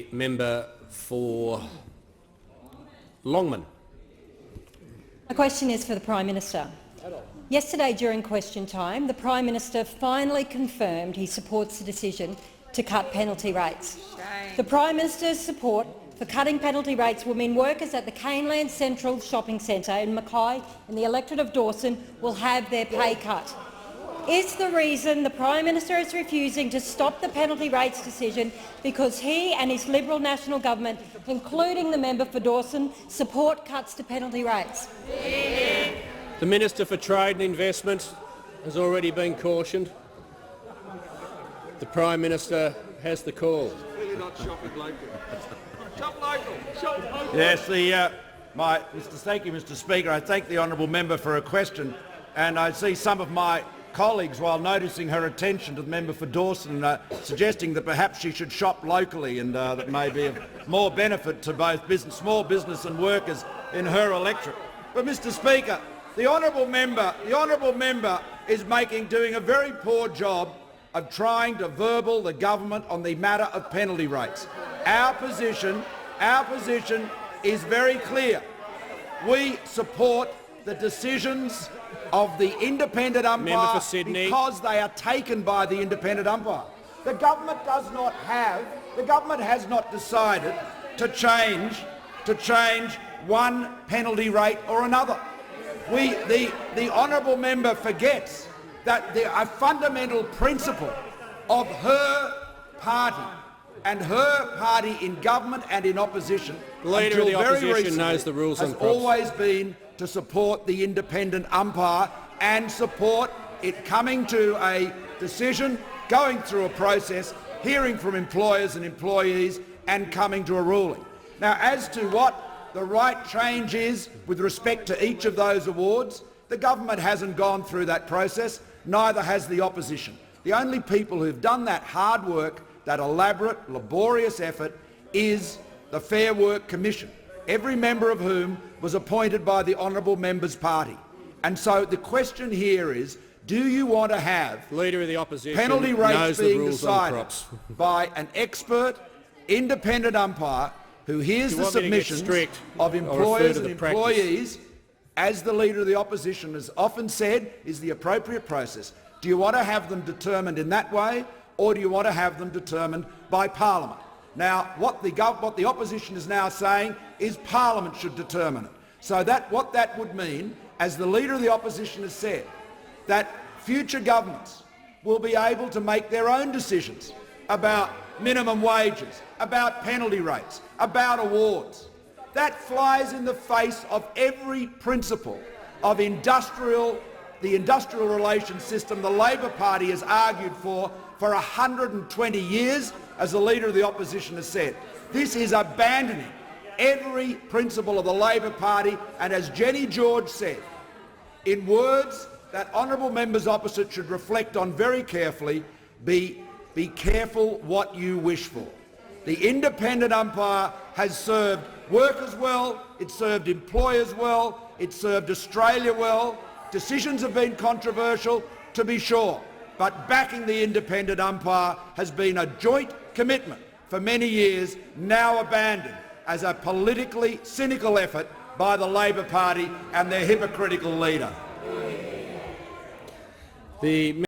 The member for Longman. My question is for the Prime Minister. Yesterday, during question time, the Prime Minister finally confirmed he supports the decision to cut penalty rates. The Prime Minister's support for cutting penalty rates will mean workers at the Queensland Central Shopping Centre in Mackay in the electorate of Dawson will have their pay cut. Is the reason the Prime Minister is refusing to stop the penalty rates decision because he and his Liberal National Government, including the member for Dawson, support cuts to penalty rates? The Minister for Trade and Investment has already been cautioned. The Prime Minister has the call. Yes, thank you, Mr. Speaker. I thank the honourable member for her question, and I see some of my colleagues, while noticing her attention to the member for Dawson, suggesting that perhaps she should shop locally, and that may be of more benefit to both small business and workers in her electorate. But, Mr. Speaker, the honourable member is doing a very poor job of trying to verbal the government on the matter of penalty rates. Our position is very clear. We support the decisions of the independent umpire because they are taken by the independent umpire. The government has not decided to change one penalty rate or another. The honourable member forgets that a fundamental principle of her party and her party in government and in opposition Leader of the Opposition knows the rules has always been to support the independent umpire and support it coming to a decision, going through a process, hearing from employers and employees and coming to a ruling. Now, as to what the right change is with respect to each of those awards, the government hasn't gone through that process, neither has the opposition. The only people who've done that hard work, that elaborate, laborious effort, is the Fair Work Commission, every member of whom was appointed by the honourable member's party. And so the question here is, do you want to have Leader of the Opposition penalty rates being decided by an expert, independent umpire who hears the submissions of employers and employees, as the Leader of the Opposition has often said is the appropriate process? Do you want to have them determined in that way, or do you want to have them determined by Parliament? Now, what the opposition is now saying is Parliament should determine it. So what that would mean, as the Leader of the Opposition has said, that future governments will be able to make their own decisions about minimum wages, about penalty rates, about awards. That flies in the face of every principle of the industrial relations system the Labor Party has argued for 120 years, as the Leader of the Opposition has said. This is abandoning every principle of the Labor Party, and as Jenny George said, in words that honourable members opposite should reflect on very carefully, be careful what you wish for. The independent umpire has served workers well, it served employers well, it served Australia well. Decisions have been controversial, to be sure, but backing the independent umpire has been a joint commitment for many years, now abandoned as a politically cynical effort by the Labor Party and their hypocritical leader.